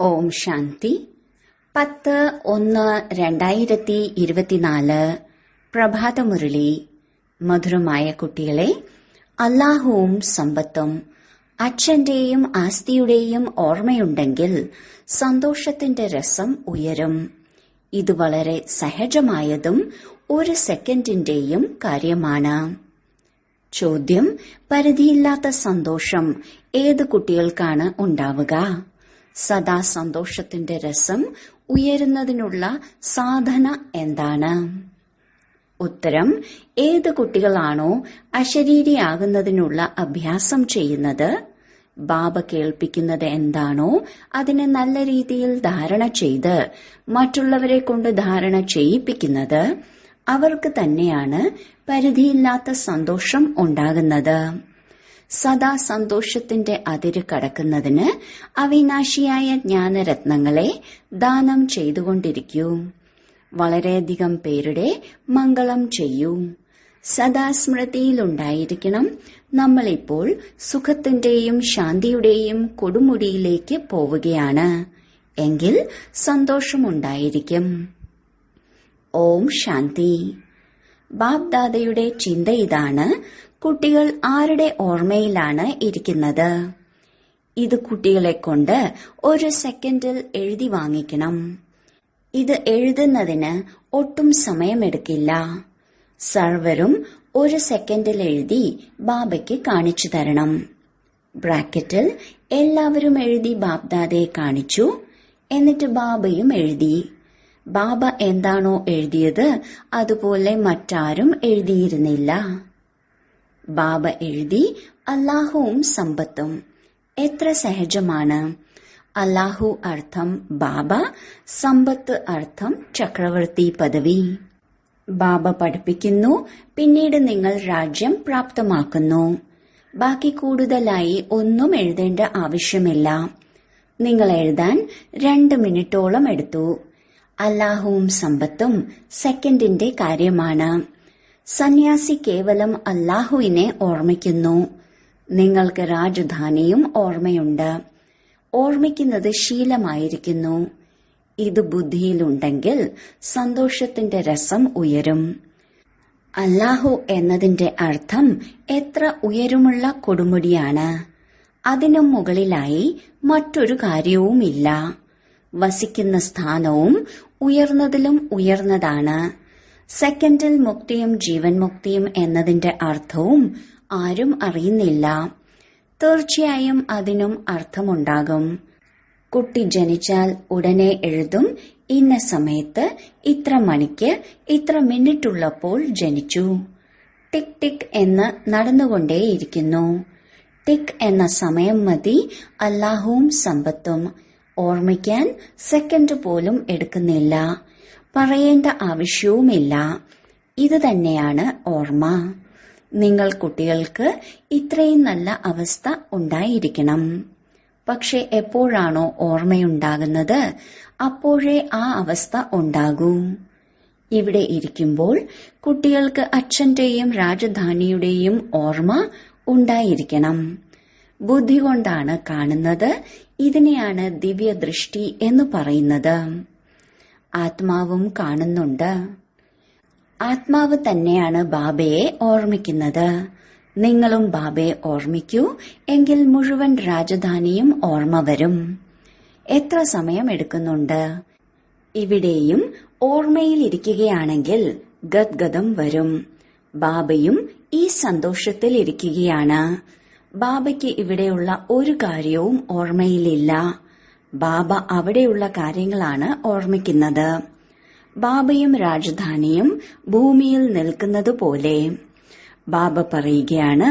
ഓം ശാന്തി 10-1-2024 പ്രഭാതമുരളി. മധുരമായ കുട്ടികളെ, അല്ലാഹുവും സമ്പത്തും അച്ഛന്റെയും ആസ്തിയുടെയും ഓർമ്മയുണ്ടെങ്കിൽ സന്തോഷത്തിന്റെ രസം ഉയരും. ഇത് വളരെ സഹജമായതും ഒരു സെക്കൻഡിന്റെയും കാര്യമാണ്. ചോദ്യം: പരിധിയില്ലാത്ത സന്തോഷം ഏത് കുട്ടികൾക്കാണ് ഉണ്ടാവുക? സദാ സന്തോഷത്തിന്റെ രസം ഉയരുന്നതിനുള്ള സാധന എന്താണ്? ഉത്തരം: ഏത് കുട്ടികളാണോ അശരീരിയാകുന്നതിനുള്ള അഭ്യാസം ചെയ്യുന്നത്, ബാബ കേൾപ്പിക്കുന്നത് എന്താണോ അതിനെ നല്ല രീതിയിൽ ധാരണ ചെയ്ത് മറ്റുള്ളവരെ കൊണ്ട് ധാരണ ചെയ്യിപ്പിക്കുന്നത്, അവർക്ക് തന്നെയാണ് പരിധിയില്ലാത്ത സന്തോഷം ഉണ്ടാകുന്നത്. സദാ സന്തോഷത്തിന്റെ അതിര് കടക്കുന്നതിന് അവിനാശിയായ ജ്ഞാനരത്നങ്ങളെ ദാനം ചെയ്തുകൊണ്ടിരിക്കൂ. വളരെയധികം പേരുടെ മംഗളം ചെയ്യൂ. സദാ സ്മൃതിയിലുണ്ടായിരിക്കണം, നമ്മളിപ്പോൾ സുഖത്തിന്റെയും ശാന്തിയുടെയും കൊടുമുടിയിലേക്ക് പോവുകയാണ്. എങ്കിൽ സന്തോഷമുണ്ടായിരിക്കും. ഓം ശാന്തി. ബാബ്ദാദയുടെ ചിന്ത ഇതാണ്: കുട്ടികൾ ആരുടെ ഓർമ്മയിലാണ് ഇരിക്കുന്നത്? ഇത് കുട്ടികളെ കൊണ്ട് ഒരു സെക്കൻഡിൽ എഴുതി വാങ്ങിക്കണം. ഇത് എഴുതുന്നതിന് ഒട്ടും സമയമെടുക്കില്ല. സർവരും ഒരു സെക്കൻഡിൽ എഴുതി ബാബയ്ക്ക് കാണിച്ചു തരണം. ബ്രാക്കറ്റിൽ എല്ലാവരും എഴുതി ബാബ്ദാദയെ കാണിച്ചു. എന്നിട്ട് ബാബയും എഴുതി. ബാബ എന്താണോ എഴുതിയത് അതുപോലെ മറ്റാരും എഴുതിയിരുന്നില്ല. ബാബ എഴുതി അല്ലാഹുവും സമ്പത്തും. എത്ര സഹജമാണ്! അല്ലാഹു അർത്ഥം ബാബ, സമ്പത്ത് അർത്ഥം ചക്രവർത്തി പദവി. ബാബ പഠിപ്പിക്കുന്നു, പിന്നീട് നിങ്ങൾ രാജ്യം പ്രാപ്തമാക്കുന്നു. ബാക്കി കൂടുതലായി ഒന്നും എഴുതേണ്ട ആവശ്യമില്ല. നിങ്ങൾ എഴുതാൻ 2 മിനിറ്റോളം എടുത്തു. അല്ലാഹുവും സമ്പത്തും സെക്കൻഡിന്റെ കാര്യമാണ്. സന്യാസി കേവലം അല്ലാഹുവിനെ ഓർമ്മിക്കുന്നു. നിങ്ങൾക്ക് രാജധാനിയും ഓർമ്മയുണ്ട്. ഓർമ്മിക്കുന്നത് ശീലമായിരിക്കുന്നു. ഇത് ബുദ്ധിയിലുണ്ടെങ്കിൽ സന്തോഷത്തിന്റെ രസം ഉയരും. അല്ലാഹു എന്നതിന്റെ അർത്ഥം എത്ര ഉയരമുള്ള കൊടുമുടിയാണ്. അതിനും മുകളിലായി മറ്റൊരു കാര്യവുമില്ല. വസിക്കുന്ന സ്ഥാനവും ഉയർന്നതിലും ഉയർന്നതാണ്. സെക്കൻഡിൽ മുക്തിയും ജീവൻ മുക്തിയും എന്നതിന്റെ അർത്ഥവും ആരും അറിയുന്നില്ല. തീർച്ചയായും അതിനും അർത്ഥമുണ്ടാകും. കുട്ടി ജനിച്ചാൽ ഉടനെ എഴുതും, ഇന്ന സമയത്ത് ഇത്ര മണിക്ക് ഇത്ര മിനിറ്റുള്ളപ്പോൾ ജനിച്ചു. ടിക് ടിക് എന്ന് നടന്നുകൊണ്ടേയിരിക്കുന്നു. ടിക് എന്ന സമയം മതി അല്ലാഹുവും സമ്പത്തും. ഓർമ്മിക്കാൻ സെക്കൻഡ് പോലും എടുക്കുന്നില്ല. പറയേണ്ട ആവശ്യവുമില്ല. ഇത് തന്നെയാണ് ഓർമ്മ. നിങ്ങൾ കുട്ടികൾക്ക് ഇത്രയും നല്ല അവസ്ഥ ഉണ്ടായിരിക്കണം. പക്ഷെ എപ്പോഴാണോ ഓർമ്മയുണ്ടാകുന്നത് അപ്പോഴേ ആ അവസ്ഥ ഉണ്ടാകൂ. ഇവിടെ ഇരിക്കുമ്പോൾ കുട്ടികൾക്ക് അച്ഛന്റെയും രാജധാനിയുടെയും ഓർമ്മ ഉണ്ടായിരിക്കണം. ബുദ്ധി കൊണ്ടാണ് കാണുന്നത്. ഇതിനെയാണ് ദിവ്യദൃഷ്ടി എന്ന് പറയുന്നത്. ആത്മാവും കാണുന്നുണ്ട്. ആത്മാവ് തന്നെയാണ് ബാബയെ ഓർമ്മിക്കുന്നത്. നിങ്ങളും ബാബയെ ഓർമ്മിക്കൂ, എങ്കിൽ മുഴുവൻ രാജധാനിയും ഓർമ്മ വരും. എത്ര സമയം എടുക്കുന്നുണ്ട്? ഇവിടെയും ഓർമ്മയിലിരിക്കുകയാണെങ്കിൽ ഗദ്ഗദം വരും. ബാബയും ഈ സന്തോഷത്തിൽ ഇരിക്കുകയാണ്. ബാബയ്ക്ക് ഇവിടെയുള്ള ഒരു കാര്യവും ഓർമ്മയിലില്ല. ബാബ അവിടെയുള്ള കാര്യങ്ങളാണ് ഓർമ്മിക്കുന്നത്. ബാബയും രാജധാനിയും ഭൂമിയിൽ നിൽക്കുന്നത് പോലെ. ബാബ പറയുകയാണ്,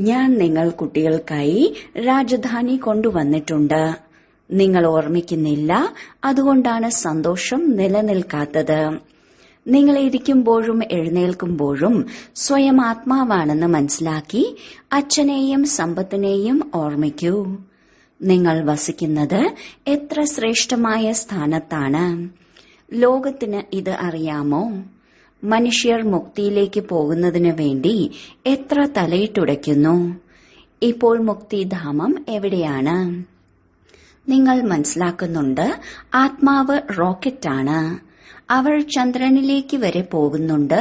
ഞാൻ നിങ്ങൾ കുട്ടികൾക്കായി രാജധാനി കൊണ്ടുവന്നിട്ടുണ്ട്. നിങ്ങൾ ഓർമ്മിക്കുന്നില്ല, അതുകൊണ്ടാണ് സന്തോഷം നിലനിൽക്കാത്തത്. നിങ്ങൾ ഇരിക്കുമ്പോഴും എഴുന്നേൽക്കുമ്പോഴും സ്വയം ആത്മാവാണെന്ന് മനസ്സിലാക്കി അച്ഛനെയും സമ്പത്തിനെയും ഓർമ്മിക്കൂ. നിങ്ങൾ വസിക്കുന്നത് എത്ര ശ്രേഷ്ഠമായ സ്ഥാനത്താണ്. ലോകത്തിന് ഇത് അറിയാമോ? മനുഷ്യർ മുക്തിയിലേക്ക് പോകുന്നതിനു വേണ്ടി എത്ര തലയിട്ടുടയ്ക്കുന്നു. ഇപ്പോൾ മുക്തിധാമം എവിടെയാണ്? നിങ്ങൾ മനസ്സിലാക്കുന്നുണ്ട്, ആത്മാവ് റോക്കറ്റാണ്. അവർ ചന്ദ്രനിലേക്ക് വരെ പോകുന്നുണ്ട്.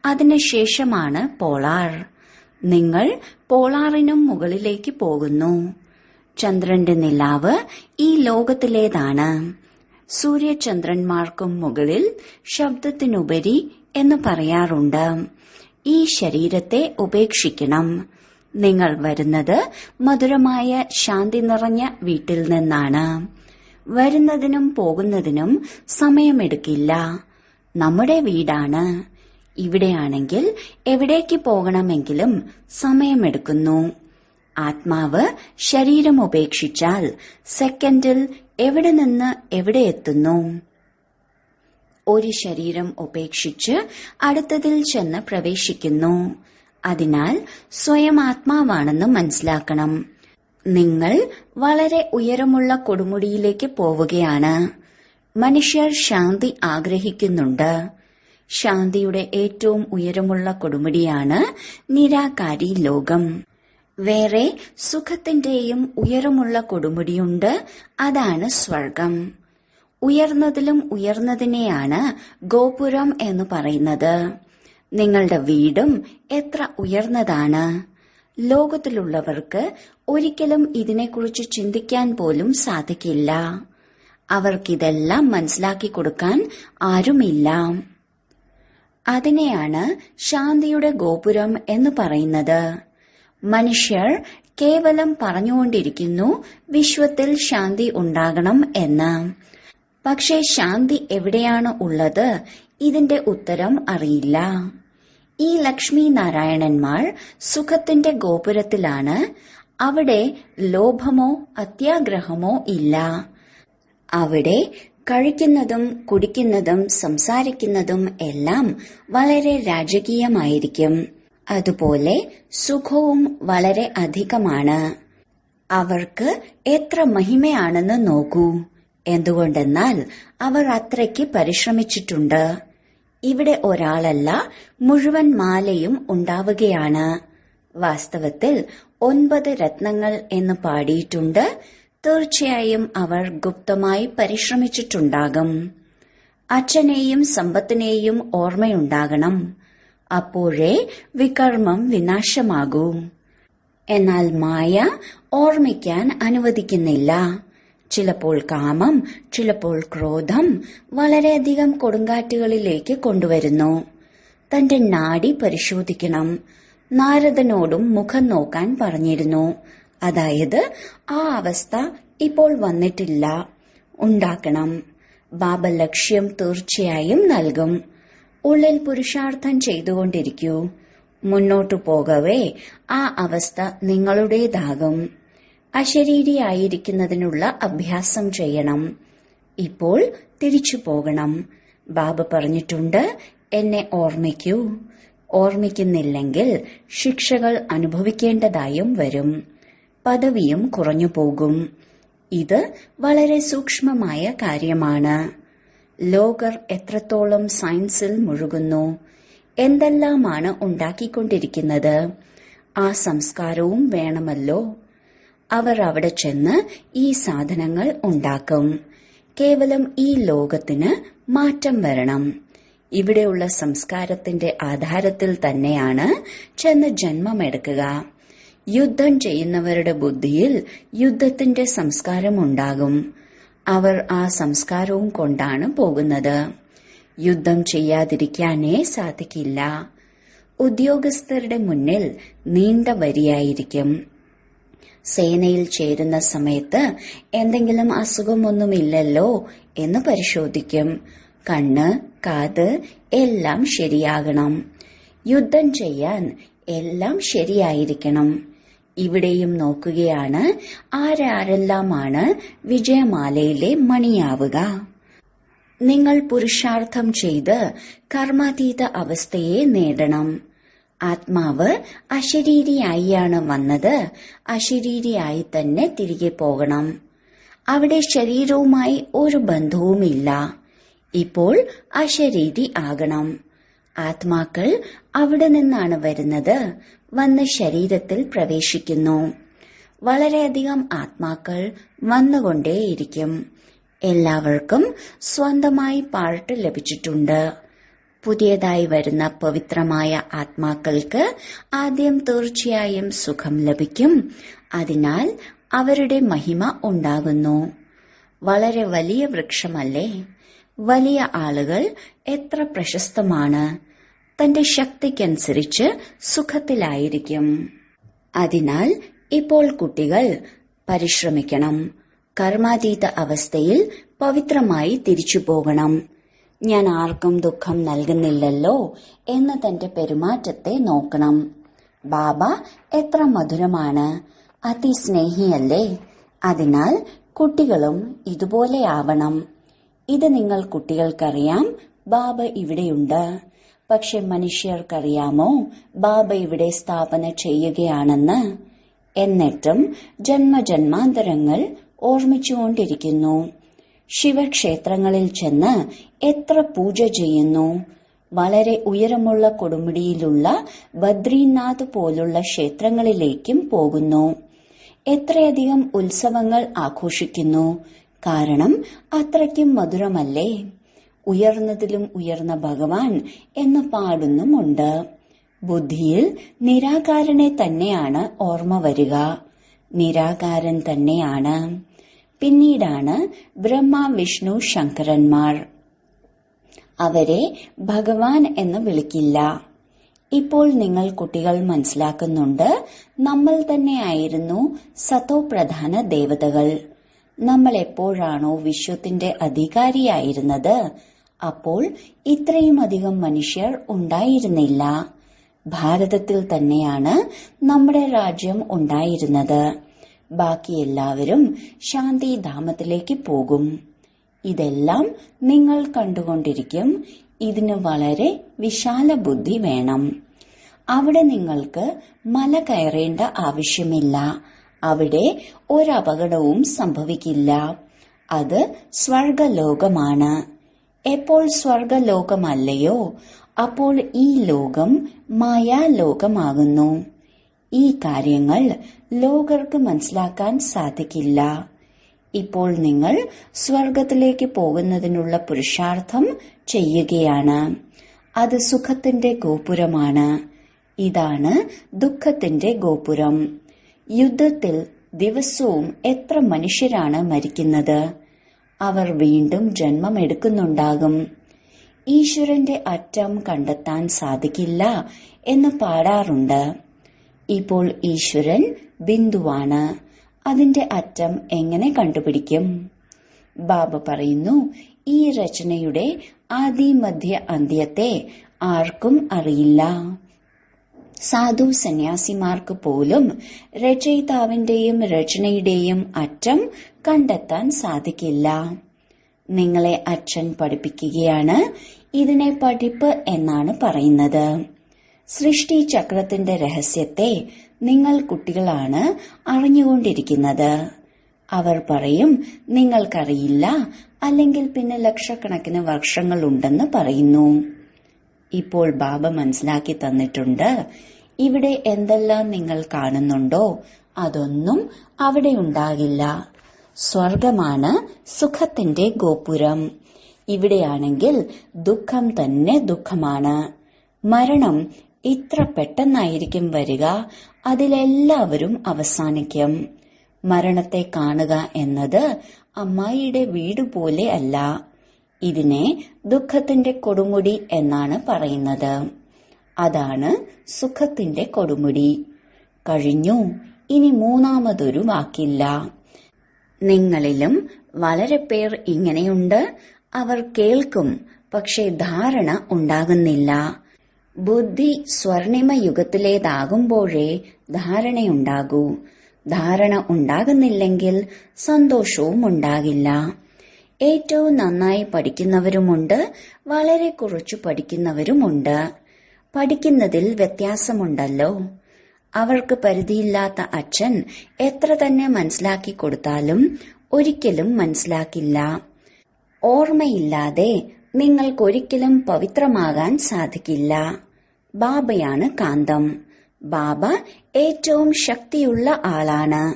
അതിനുശേഷമാണ് പോളാർ. നിങ്ങൾ പോളാറിനും മുകളിലേക്ക് പോകുന്നു. ചന്ദ്രന്റെ നിലാവ് ഈ ലോകത്തിലേതാണ്. സൂര്യചന്ദ്രന്മാർക്കും മുകളിൽ, ശബ്ദത്തിനുപരി എന്ന് പറയാറുണ്ട്. ഈ ശരീരത്തെ ഉപേക്ഷിക്കണം. നിങ്ങൾ വരുന്നത് മധുരമായ ശാന്തി നിറഞ്ഞ വീട്ടിൽ നിന്നാണ്. വരുന്നതിനും പോകുന്നതിനും സമയമെടുക്കില്ല. നമ്മുടെ വീടാണ്. ഇവിടെയാണെങ്കിൽ എവിടേക്ക് പോകണമെങ്കിലും സമയമെടുക്കുന്നു. ആത്മാവ് ശരീരം ഉപേക്ഷിച്ചാൽ സെക്കൻഡിൽ എവിടെ നിന്ന് എവിടെ എത്തുന്നു. ഒരു ശരീരം ഉപേക്ഷിച്ച് അടുത്തതിൽ ചെന്ന് പ്രവേശിക്കുന്നു. അതിനാൽ സ്വയം ആത്മാവാണെന്ന് മനസ്സിലാക്കണം. നിങ്ങൾ വളരെ ഉയരമുള്ള കൊടുമുടിയിലേക്ക് പോവുകയാണ്. മനുഷ്യർ ശാന്തി ആഗ്രഹിക്കുന്നുണ്ട്. ശാന്തിയുടെ ഏറ്റവും ഉയരമുള്ള കൊടുമുടിയാണ് നിരാകാരി ലോകം. വേറെ സുഖത്തിന്റെയും ഉയരമുള്ള കൊടുമുടിയുണ്ട്. അതാണ് സ്വർഗം. ഉയർന്നതിലും ഉയർന്നതിനെയാണ് ഗോപുരം എന്ന് പറയുന്നത്. നിങ്ങളുടെ വീടും എത്ര ഉയർന്നതാണ്. ലോകത്തിലുള്ളവർക്ക് ഒരിക്കലും ഇതിനെക്കുറിച്ച് ചിന്തിക്കാൻ പോലും സാധിക്കില്ല. അവർക്കിതെല്ലാം മനസ്സിലാക്കി കൊടുക്കാൻ ആരുമില്ല. അതിനെയാണ് ശാന്തിയുടെ ഗോപുരം എന്ന് പറയുന്നത്. മനുഷ്യർ കേവലം പറഞ്ഞുകൊണ്ടിരിക്കുന്നു വിശ്വത്തിൽ ശാന്തി ഉണ്ടാകണം എന്ന്. പക്ഷേ ശാന്തി എവിടെയാണ് ഉള്ളത്? ഇതിന്റെ ഉത്തരം അറിയില്ല. ഈ ലക്ഷ്മി നാരായണന്മാർ സുഖത്തിന്റെ ഗോപുരത്തിലാണ്. അവിടെ ലോഭമോ അത്യാഗ്രഹമോ ഇല്ല. അവിടെ കഴിക്കുന്നതും കുടിക്കുന്നതും സംസാരിക്കുന്നതും എല്ലാം വളരെ രാജകീയമായിരിക്കും. അതുപോലെ സുഖവും വളരെ അധികമാണ്. അവർക്ക് എത്ര മഹിമയാണെന്ന് നോക്കൂ. എന്തുകൊണ്ടെന്നാൽ അവർ അത്രയ്ക്ക് പരിശ്രമിച്ചിട്ടുണ്ട്. ഇവിടെ ഒരാളല്ല, മുഴുവൻ മാലയും ഉണ്ടാവുകയാണ്. വാസ്തവത്തിൽ 9 രത്നങ്ങൾ എന്ന് പാടിയിട്ടുണ്ട്. തീർച്ചയായും അവർ ഗുപ്തമായി പരിശ്രമിച്ചിട്ടുണ്ടാകും. അച്ഛനെയും സമ്പത്തിനെയും ഓർമ്മയുണ്ടാകണം. അപ്പോഴേ വികർമ്മം വിനാശമാകൂ. എന്നാൽ മായ ഓർമ്മിക്കാൻ അനുവദിക്കുന്നില്ല. ചിലപ്പോൾ കാമം, ചിലപ്പോൾ ക്രോധം വളരെയധികം കൊടുങ്കാറ്റുകളിലേക്ക് കൊണ്ടുവരുന്നു. തന്റെ നാഡി പരിശോധിക്കണം. നാരദനോടും മുഖം നോക്കാൻ പറഞ്ഞിരുന്നു. അതായത് ആ അവസ്ഥ ഇപ്പോൾ വന്നിട്ടില്ല, ഉണ്ടാക്കണം. ബാബ ലക്ഷ്യം തീർച്ചയായും നൽകും. ഉള്ളിൽ പുരുഷാർത്ഥം ചെയ്തുകൊണ്ടിരിക്കൂ. മുന്നോട്ടു പോകവേ ആ അവസ്ഥ നിങ്ങളുടേതാകും. അശരീരിയായിരിക്കുന്നതിനുള്ള അഭ്യാസം ചെയ്യണം. ഇപ്പോൾ തിരിച്ചു പോകണം. ബാബ പറഞ്ഞിട്ടുണ്ട്, എന്നെ ഓർമ്മിക്കൂ. ഓർമ്മിക്കുന്നില്ലെങ്കിൽ ശിക്ഷകൾ അനുഭവിക്കേണ്ടതായും വരും. പദവിയും കുറഞ്ഞു പോകും. ഇത് വളരെ സൂക്ഷ്മമായ കാര്യമാണ്. ലോകർ എത്രത്തോളം സയൻസിൽ മുഴുകുന്നു, എന്തെല്ലാമാണ് ഉണ്ടാക്കിക്കൊണ്ടിരിക്കുന്നത്. ആ സംസ്കാരവും വേണമല്ലോ. അവർ അവിടെ ചെന്ന് ഈ സാധനങ്ങൾ ഉണ്ടാക്കും. കേവലം ഈ ലോകത്തിന് മാറ്റം വരണം. ഇവിടെയുള്ള സംസ്കാരത്തിന്റെ ആധാരത്തിൽ തന്നെയാണ് ചെന്ന് ജന്മമെടുക്കുക. യുദ്ധം ചെയ്യുന്നവരുടെ ബുദ്ധിയിൽ യുദ്ധത്തിന്റെ സംസ്കാരമുണ്ടാകും. അവർ ആ സംസ്കാരവും കൊണ്ടാണ് പോകുന്നത്. യുദ്ധം ചെയ്യാതിരിക്കാനേ സാധിക്കില്ല. ഉദ്യോഗസ്ഥരുടെ മുന്നിൽ നീണ്ട വരിയായിരിക്കും. സേനയിൽ ചേരുന്ന സമയത്ത് എന്തെങ്കിലും അസുഖമൊന്നുമില്ലല്ലോ എന്ന് പരിശോധിക്കും. കണ്ണ്, കാത് എല്ലാം ശരിയാകണം. യുദ്ധം ചെയ്യാൻ എല്ലാം ശരിയായിരിക്കണം. ഇവിടെയും നോക്കുകയാണ് ആരെല്ലാമാണ് വിജയമാലയിലെ മണിയാവുക. നിങ്ങൾ പുരുഷാർത്ഥം ചെയ്ത് കർമാതീത അവസ്ഥയെ നേടണം. ആത്മാവ് അശരീരിയായിയാണ് വന്നത്. അശരീരിയായി തന്നെ തിരികെ പോകണം. അവിടെ ശരീരവുമായി ഒരു ബന്ധവുമില്ല. ഇപ്പോൾ അശരീരി ആകണം. ആത്മാക്കൾ അവിടെ നിന്നാണ് വരുന്നത്. വന്ന് ശരീരത്തിൽ പ്രവേശിക്കുന്നു. വളരെയധികം ആത്മാക്കൾ വന്നുകൊണ്ടേയിരിക്കും. എല്ലാവർക്കും സ്വന്തമായി പാർട്ട് ലഭിച്ചിട്ടുണ്ട്. പുതിയതായി വരുന്ന പവിത്രമായ ആത്മാക്കൾക്ക് ആദ്യം തീർച്ചയായും സുഖം ലഭിക്കും. അതിനാൽ അവരുടെ മഹിമ ഉണ്ടാകുന്നു. വളരെ വലിയ വൃക്ഷമല്ലേ? വലിയ ആളുകൾ എത്ര പ്രശസ്തമാണ്. തന്റെ ശക്തിക്കനുസരിച്ച് സുഖത്തിലായിരിക്കും. അതിനാൽ ഇപ്പോൾ കുട്ടികൾ പരിശ്രമിക്കണം. കർമാതീത അവസ്ഥയിൽ പവിത്രമായി തിരിച്ചു പോകണം. ഞാൻ ആർക്കും ദുഃഖം നൽകുന്നില്ലല്ലോ എന്ന് തന്റെ പെരുമാറ്റത്തെ നോക്കണം. ബാബ എത്ര മധുരമാണ്, അതിസ്നേഹിയല്ലേ? അതിനാൽ കുട്ടികളും ഇതുപോലെയാവണം. ഇത് നിങ്ങൾ കുട്ടികൾക്കറിയാം, ബാബ ഇവിടെയുണ്ട്. പക്ഷെ മനുഷ്യർക്കറിയാമോ ബാബ ഇവിടെ സ്ഥാപന ചെയ്യുകയാണെന്ന്? എന്നിട്ടും ജന്മജന്മാന്തരങ്ങൾ ഓർമ്മിച്ചുകൊണ്ടിരിക്കുന്നു. ശിവക്ഷേത്രങ്ങളിൽ ചെന്ന് എത്ര പൂജ ചെയ്യുന്നു. വളരെ ഉയരമുള്ള കൊടുമുടിയിലുള്ള ബദ്രീനാഥ് പോലുള്ള ക്ഷേത്രങ്ങളിലേക്കും പോകുന്നു. എത്രയധികം ഉത്സവങ്ങൾ ആഘോഷിക്കുന്നു. കാരണം അത്രയ്ക്കും മധുരമല്ലേ? ഉയർന്നതിലും ഉയർന്ന ഭഗവാൻ എന്ന് പാടുന്നുമുണ്ട്. ബുദ്ധിയിൽ നിരാകാരനെ തന്നെയാണ് ഓർമ്മ വരിക. നിരാകാരൻ തന്നെയാണ്. പിന്നീടാണ് ബ്രഹ്മ, വിഷ്ണു, ശങ്കരന്മാർ. അവരെ ഭഗവാൻ എന്ന് വിളിക്കില്ല. ഇപ്പോൾ നിങ്ങൾ കുട്ടികൾ മനസ്സിലാക്കുന്നുണ്ട്, നമ്മൾ തന്നെയായിരുന്നു സതോ പ്രധാന ദേവതകൾ. നമ്മൾ എപ്പോഴാണോ വിശ്വത്തിന്റെ അധികാരിയായിരുന്നത്, അപ്പോൾ ഇത്രയും അധികം മനുഷ്യർ ഉണ്ടായിരുന്നില്ല. ഭാരതത്തിൽ തന്നെയാണ് നമ്മുടെ രാജ്യം ഉണ്ടായിരുന്നത്. ബാക്കി എല്ലാവരും ശാന്തിധാമത്തിലേക്ക് പോകും. ഇതെല്ലാം നിങ്ങൾ കണ്ടുകൊണ്ടിരിക്കും. ഇതിന് വളരെ വിശാല ബുദ്ധി വേണം. അവിടെ നിങ്ങൾക്ക് മല കയറേണ്ട ആവശ്യമില്ല. അവിടെ ഒരപകടവും സംഭവിക്കില്ല. അത് സ്വർഗലോകമാണ്. എപ്പോൾ സ്വർഗലോകമല്ലയോ അപ്പോൾ ഈ ലോകം മായാലോകമാകുന്നു. ഈ കാര്യങ്ങൾ ലോകർക്ക് മനസ്സിലാക്കാൻ സാധിക്കില്ല. ഇപ്പോൾ നിങ്ങൾ സ്വർഗത്തിലേക്ക് പോകുന്നതിനുള്ള പുരുഷാർത്ഥം ചെയ്യുകയാണ്. അത് സുഖത്തിന്റെ ഗോപുരമാണ്. ഇതാണ് ദുഃഖത്തിന്റെ ഗോപുരം. യുദ്ധത്തിൽ ദിവസവും എത്ര മനുഷ്യരാണ് മരിക്കുന്നത്? അവർ വീണ്ടും ജന്മമെടുക്കുന്നുണ്ടാകും. ഈശ്വരന്റെ അറ്റം കണ്ടെത്താൻ സാധിക്കില്ല എന്ന് പാടാറുണ്ട്. ഇപ്പോൾ ഈശ്വരൻ ബിന്ദുവാണ്. അതിന്റെ അറ്റം എങ്ങനെ കണ്ടുപിടിക്കും? ബാബ പറയുന്നു, ഈ രചനയുടെ ആദി മധ്യ അന്ത്യത്തെ ആർക്കും അറിയില്ല. സാധു സന്യാസിമാർക്ക് പോലും രചയിതാവിന്റെയും രചനയുടെയും അറ്റം കണ്ടെത്താൻ സാധിക്കില്ല. നിങ്ങളെ അച്ഛൻ പഠിപ്പിക്കുകയാണ്. ഇതിനെ പഠിപ്പ് എന്നാണ് പറയുന്നത്. സൃഷ്ടി ചക്രത്തിന്റെ രഹസ്യത്തെ നിങ്ങൾ കുട്ടികളാണ് അറിഞ്ഞുകൊണ്ടിരിക്കുന്നത്. അവർ പറയും, നിങ്ങൾക്കറിയില്ല, അല്ലെങ്കിൽ പിന്നെ ലക്ഷക്കണക്കിന് വർഷങ്ങളുണ്ടെന്ന് പറയുന്നു. ഇപ്പോൾ ബാബ മനസ്സിലാക്കി തന്നിട്ടുണ്ട്, ഇവിടെ എന്തെല്ലാം നിങ്ങൾ കാണുന്നുണ്ടോ അതൊന്നും അവിടെ ഉണ്ടാകില്ല. സ്വർഗമാണ് സുഖത്തിന്റെ ഗോപുരം. ഇവിടെയാണെങ്കിൽ ദുഃഖം തന്നെ ദുഃഖമാണ്. മരണം ഇത്ര പെട്ടെന്നായിരിക്കും വരിക, അതിലെല്ലാവരും അവസാനിക്കും. മരണത്തെ കാണുക എന്നത് അമ്മായിയുടെ വീട് പോലെ അല്ല. ഇതിനെ ദുഃഖത്തിന്റെ കൊടുമുടി എന്നാണ് പറയുന്നത്. അതാണ് സുഖത്തിന്റെ കൊടുമുടി. കഴിഞ്ഞു. ഇനി മൂന്നാമതൊരു വാക്കില്ല. നിങ്ങളിലും വളരെ പേർ ഇങ്ങനെയുണ്ട്. അവർ കേൾക്കും, പക്ഷെ ധാരണ ഉണ്ടാകുന്നില്ല. ബുദ്ധി സ്വർണിമ യുഗത്തിലേതാകുമ്പോഴേ ധാരണയുണ്ടാകൂ. ധാരണ ഉണ്ടാകുന്നില്ലെങ്കിൽ സന്തോഷവും ഉണ്ടാകില്ല. ഏറ്റവും നന്നായി പഠിക്കുന്നവരുമുണ്ട്, വളരെ കുറച്ചു പഠിക്കുന്നവരുമുണ്ട്. പഠിക്കുന്നതിൽ വ്യത്യാസമുണ്ടല്ലോ. അവർക്ക് പരിധിയില്ലാത്ത അച്ഛൻ എത്ര തന്നെ മനസ്സിലാക്കി കൊടുത്താലും ഒരിക്കലും മനസ്സിലാക്കില്ല. ഓർമ്മയില്ലാതെ നിങ്ങൾക്കൊരിക്കലും പവിത്രമാകാൻ സാധിക്കില്ല. ബാബയാണ് കാന്തം. ബാബ ഏറ്റവും ശക്തിയുള്ള ആളാണ്.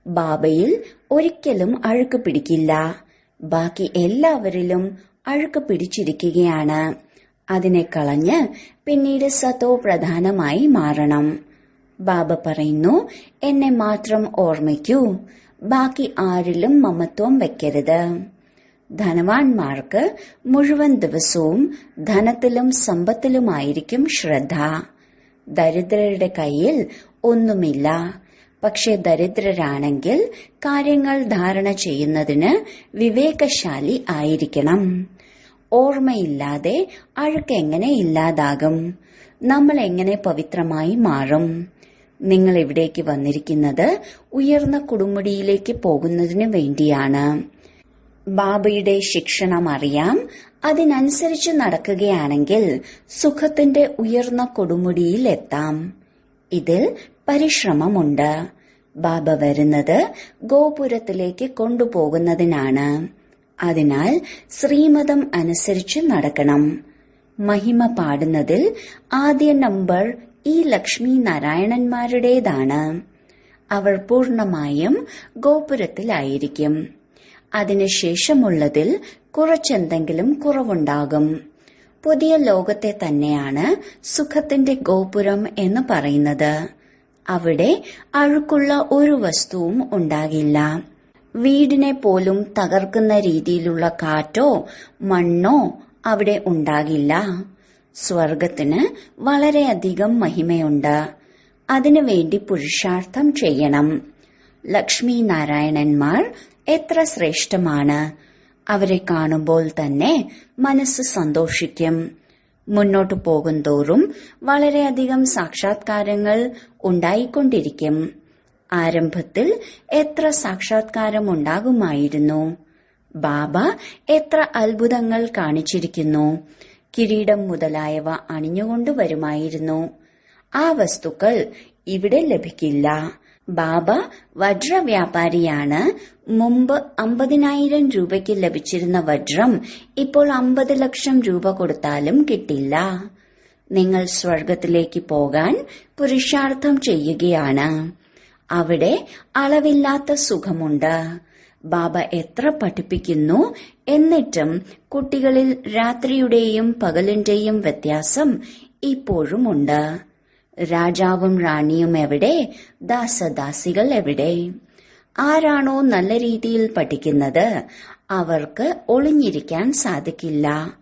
ബാബയിൽ ഒരിക്കലും അഴുക്ക് പിടിക്കില്ല. ബാക്കി എല്ലാവരിലും അഴുക്ക് പിടിച്ചിരിക്കുകയാണ്. അതിനെ കളഞ്ഞ് പിന്നീട് സത്തോ പ്രധാനമായി മാറണം. ബാബ പറയുന്നു, എന്നെ മാത്രം ഓർമ്മിക്കൂ, ബാക്കി ആരിലും മമത്വം വെക്കരുത്. ധനവാന്മാർക്ക് മുഴുവൻ ദിവസവും ധനത്തിലും സമ്പത്തിലുമായിരിക്കും ശ്രദ്ധ. ദരിദ്രരുടെ കയ്യിൽ ഒന്നുമില്ല. പക്ഷെ ദരിദ്രരാണെങ്കിൽ കാര്യങ്ങൾ ധാരണ ചെയ്യുന്നതിന് വിവേകശാലി ആയിരിക്കണം. ഓർമ്മയില്ലാതെ അഴുക്ക് എങ്ങനെ ഇല്ലാതാകും? നമ്മൾ എങ്ങനെ പവിത്രമായി മാറും? നിങ്ങൾ ഇവിടേക്ക് വന്നിരിക്കുന്നത് ഉയർന്ന കൊടുമുടിയിലേക്ക് പോകുന്നതിന് വേണ്ടിയാണ്. ബാബയുടെ ശിക്ഷണം അറിയാം. അതിനനുസരിച്ച് നടക്കുകയാണെങ്കിൽ സുഖത്തിന്റെ ഉയർന്ന കൊടുമുടിയിൽ എത്താം. ഇതിൽ പരിശ്രമമുണ്ട്. ബാബ വരുന്നത് ഗോപുരത്തിലേക്ക് കൊണ്ടുപോകുന്നതിനാണ്. അതിനാൽ ശ്രീമതം അനുസരിച്ച് നടക്കണം. മഹിമ പാടുന്നതിൽ ആദ്യ നമ്പർ ഈ ലക്ഷ്മി നാരായണന്മാരുടേതാണ്. അവർ പൂർണമായും ഗോപുരത്തിലായിരിക്കും. അതിനുശേഷമുള്ളതിൽ കുറച്ചെന്തെങ്കിലും കുറവുണ്ടാകും. പുതിയ ലോകത്തെ തന്നെയാണ് സുഖത്തിന്റെ ഗോപുരം എന്ന് പറയുന്നത്. അവിടെ അഴുക്കുള്ള ഒരു വസ്തുവും ഉണ്ടാകില്ല. വീടിനെ പോലും തകർക്കുന്ന രീതിയിലുള്ള കാറ്റോ മണ്ണോ അവിടെ ഉണ്ടാകില്ല. സ്വർഗത്തിന് വളരെയധികം മഹിമയുണ്ട്. അതിനുവേണ്ടി പുരുഷാർത്ഥം ചെയ്യണം. ലക്ഷ്മി നാരായണന്മാർ എത്ര ശ്രേഷ്ഠമാണ്. അവരെ കാണുമ്പോൾ തന്നെ മനസ്സ് സന്തോഷിക്കും. മുന്നോട്ടു പോകുന്തോറും വളരെയധികം സാക്ഷാത്കാരങ്ങൾ ഉണ്ടായിക്കൊണ്ടിരിക്കും. ആരംഭത്തിൽ എത്ര സാക്ഷാത്കാരം ഉണ്ടാകുമായിരുന്നു. ബാബ എത്ര അത്ഭുതങ്ങൾ കാണിച്ചിരിക്കുന്നു. കിരീടം മുതലായവ അണിഞ്ഞുകൊണ്ട് വരുമായിരുന്നു. ആ വസ്തുക്കൾ ഇവിടെ ലഭിക്കില്ല. ബാബ വജ്രവ്യാപാരിയാണ്. മുമ്പ് 50,000 രൂപയ്ക്ക് ലഭിച്ചിരുന്ന വജ്രം ഇപ്പോൾ 50 ലക്ഷം രൂപ കൊടുത്താലും കിട്ടില്ല. നിങ്ങൾ സ്വർഗത്തിലേക്ക് പോകാൻ പുരുഷാർത്ഥം ചെയ്യുകയാണ്. അവിടെ അളവില്ലാത്ത സുഖമുണ്ട്. ബാബ എത്ര പഠിപ്പിക്കുന്നു, എന്നിട്ടും കുട്ടികളിൽ രാത്രിയുടെയും പകലിന്റെയും വ്യത്യാസം ഇപ്പോഴുമുണ്ട്. രാജാവും റാണിയും എവിടെ? ദാസദാസികൾ എവിടെ? ആരാണോ നല്ല രീതിയിൽ പഠിക്കുന്നത് അവർക്ക് ഒളിഞ്ഞിരിക്കാൻ സാധിക്കില്ല.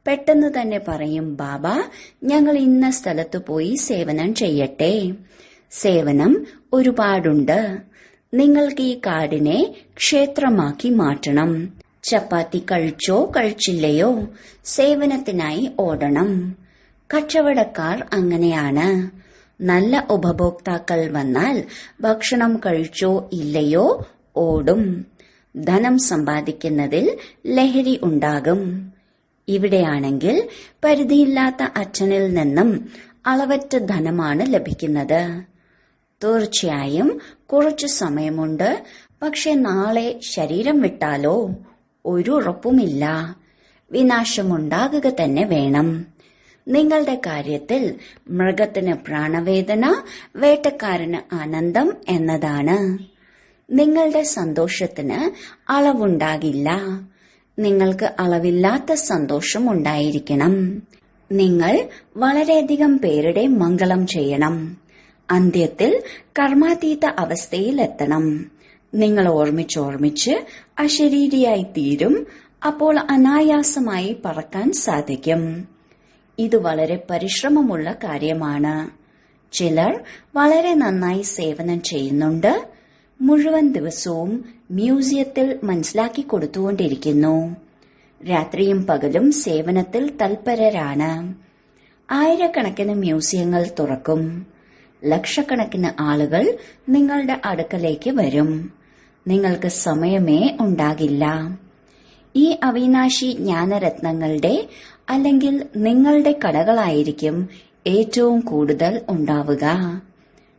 പെട്ടെന്ന് തന്നെ പറയും, ബാബ ഞങ്ങൾ ഇന്ന സ്ഥലത്ത് പോയി സേവനം ചെയ്യട്ടെ. സേവനം ഒരുപാടുണ്ട്. നിങ്ങൾക്ക് ഈ കാടിനെ ക്ഷേത്രമാക്കി മാറ്റണം. ചപ്പാത്തി കഴിച്ചോ കഴിച്ചില്ലയോ സേവനത്തിനായി ഓടണം. കച്ചവടക്കാർ അങ്ങനെയാണ്. നല്ല ഉപഭോക്താക്കൾ വന്നാൽ ഭക്ഷണം കഴിച്ചോ ഇല്ലയോ ഓടും. ധനം സമ്പാദിക്കുന്നതിൽ ലഹരി ഉണ്ടാകും. ഇവിടെയാണെങ്കിൽ പരിധിയില്ലാത്ത അച്ഛനിൽ നിന്നും അളവറ്റ ധനമാണ് ലഭിക്കുന്നത്. തീർച്ചയായും കുറച്ചു സമയമുണ്ട്. പക്ഷെ നാളെ ശരീരം വിട്ടാലോ ഒരു ഉറപ്പുമില്ല. വിനാശമുണ്ടാകുക തന്നെ വേണം. നിങ്ങളുടെ കാര്യത്തിൽ മൃഗത്തിന് പ്രാണവേദന, വേട്ടക്കാരന് ആനന്ദം എന്നതാണ്. നിങ്ങളുടെ സന്തോഷത്തിന് അളവുണ്ടാകില്ല. നിങ്ങൾക്ക് അളവില്ലാത്ത സന്തോഷം ഉണ്ടായിരിക്കണം. നിങ്ങൾ വളരെയധികം പേരുടെ മംഗളം ചെയ്യണം. അന്ത്യത്തിൽ കർമാതീത അവസ്ഥയിലെത്തണം. നിങ്ങൾ ഓർമ്മിച്ചോർമ്മിച്ച് അശരീരിയായി തീരും. അപ്പോൾ അനായാസമായി പറക്കാൻ സാധിക്കും. ഇത് വളരെ പരിശ്രമമുള്ള കാര്യമാണ്. ചിലർ വളരെ നന്നായി സേവനം ചെയ്യുന്നുണ്ട്. മുഴുവൻ ദിവസവും മ്യൂസിയത്തിൽ മനസ്സിലാക്കി കൊടുത്തുകൊണ്ടിരിക്കുന്നു. രാത്രിയും പകലും സേവനത്തിൽ തൽപരരാണ്. ആയിരക്കണക്കിന് മ്യൂസിയങ്ങൾ തുറക്കും. ലക്ഷക്കണക്കിന് ആളുകൾ നിങ്ങളുടെ അടുക്കലേക്ക് വരും. നിങ്ങൾക്ക് സമയമേ ഉണ്ടാകില്ല. ഈ അവിനാശി ജ്ഞാനരത്നങ്ങളുടെ അല്ലെങ്കിൽ നിങ്ങളുടെ കടകളായിരിക്കും ഏറ്റവും കൂടുതൽ ഉണ്ടാവുക.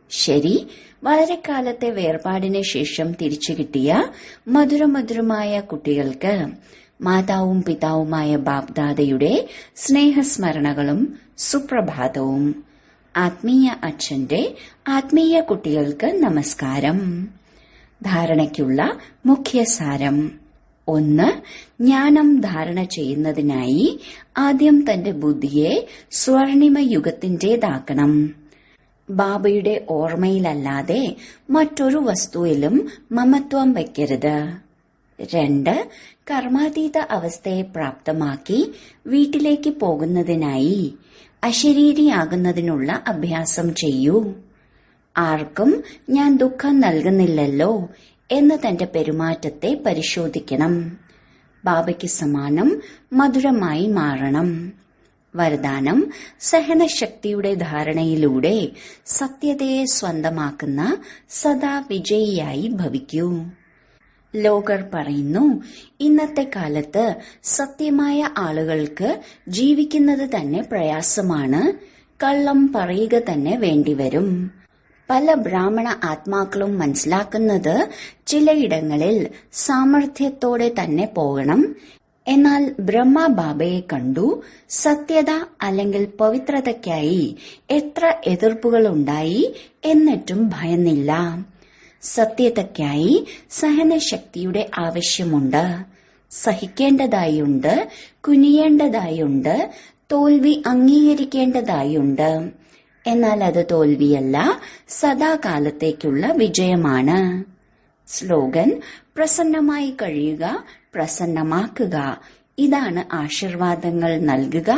ശരി, വളരെ കാലത്തെ വേർപാടിന് ശേഷം തിരിച്ചു കിട്ടിയ മധുരമധുരമായ കുട്ടികൾക്ക് മാതാവും പിതാവുമായ ബാപ്ദാദയുടെ സ്നേഹസ്മരണകളും സുപ്രഭാതവും. ആത്മീയ അച്ഛന്റെ ആത്മീയ കുട്ടികൾക്ക് നമസ്കാരം. ധാരണയ്ക്കുള്ള മുഖ്യസാരം: 1. ജ്ഞാനം ധാരണ ചെയ്യുന്നതിനായി ആദ്യം തന്റെ ബുദ്ധിയെ സ്വർണിമ യുഗത്തിന്റേതാക്കണം. ബാബയുടെ ഓർമ്മയിലല്ലാതെ മറ്റൊരു വസ്തുവിലും മമത്വം വയ്ക്കരുത്. 2. കർമാതീത അവസ്ഥയെ പ്രാപ്തമാക്കി വീട്ടിലേക്ക് പോകുന്നതിനായി അശരീരിയാകുന്നതിനുള്ള അഭ്യാസം ചെയ്യൂ. ആർക്കും ഞാൻ ദുഃഖം നൽകുന്നില്ലല്ലോ എന്ന് തന്റെ പെരുമാറ്റത്തെ പരിശോധിക്കണം. ബാബയ്ക്ക് സമാനം മധുരമായി മാറണം. വരദാനം: സഹനശക്തിയുടെ ധാരണയിലൂടെ സത്യതയെ സ്വന്തമാക്കുന്ന സദാ വിജയിയായി ഭവിക്കൂ. ലോകർ പറയുന്നു, ഇന്നത്തെ കാലത്ത് സത്യമായ ആളുകൾക്ക് ജീവിക്കുന്നത് തന്നെ പ്രയാസമാണ്, കള്ളം പറയുക തന്നെ വേണ്ടിവരും. പല ബ്രാഹ്മണ ആത്മാക്കളും മനസ്സിലാക്കുന്നത് ചിലയിടങ്ങളിൽ സാമർഥ്യത്തോടെ തന്നെ പോകണം. എന്നാൽ ബ്രഹ്മബാബയെ കണ്ടു സത്യത അല്ലെങ്കിൽ പവിത്രതയ്ക്കായി എത്ര എതിർപ്പുകളുണ്ടായി, എന്നിട്ടും ഭയന്നില്ല. സത്യതയ്ക്കായി സഹനശക്തിയുടെ ആവശ്യമുണ്ട്. സഹിക്കേണ്ടതായുണ്ട്, കുനിയേണ്ടതായുണ്ട്, തോൽവി അംഗീകരിക്കേണ്ടതായുണ്ട്. എന്നാൽ അത് തോൽവിയല്ല, സദാകാലത്തേക്കുള്ള വിജയമാണ്. സ്ലോഗൻ: പ്രസന്നമായി കഴിയുക, പ്രസന്നമാക്കുക. ഇതാണ് ആശീർവാദങ്ങൾ നൽകുക,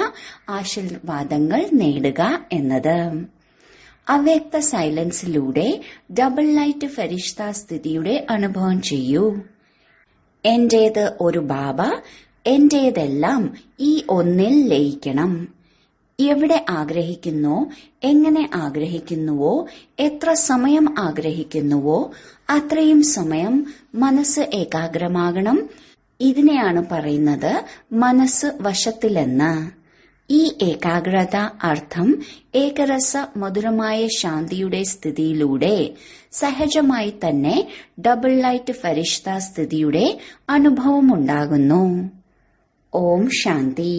ആശീർവാദങ്ങൾ നേടുക എന്നത്. അവ്യക്ത സൈലൻസിലൂടെ ഡബിൾ ലൈറ്റ് ഫരിഷ്ത സ്ഥിതിയുടെ അനുഭവം ചെയ്യൂ. എന്റേത് ഒരു ബാബ, എന്റേതെല്ലാം ഈ ഒന്നിൽ ലയിക്കണം. എവിടെ ആഗ്രഹിക്കുന്നോ, എങ്ങനെ ആഗ്രഹിക്കുന്നുവോ, എത്ര സമയം ആഗ്രഹിക്കുന്നുവോ അത്രയും സമയം മനസ്സ് ഏകാഗ്രമാകണം. ഇതിനെയാണ് പറയുന്നത് മനസ്സ് വശത്തിലെന്ന്. ഈ ഏകാഗ്രത അർത്ഥം ഏകരസ മധുരമായ ശാന്തിയുടെ സ്ഥിതിയിലൂടെ സഹജമായി തന്നെ ഡബിൾ ലൈറ്റ് ഫരിഷ്ത സ്ഥിതിയുടെ അനുഭവമുണ്ടാകുന്നു. ഓം ശാന്തി.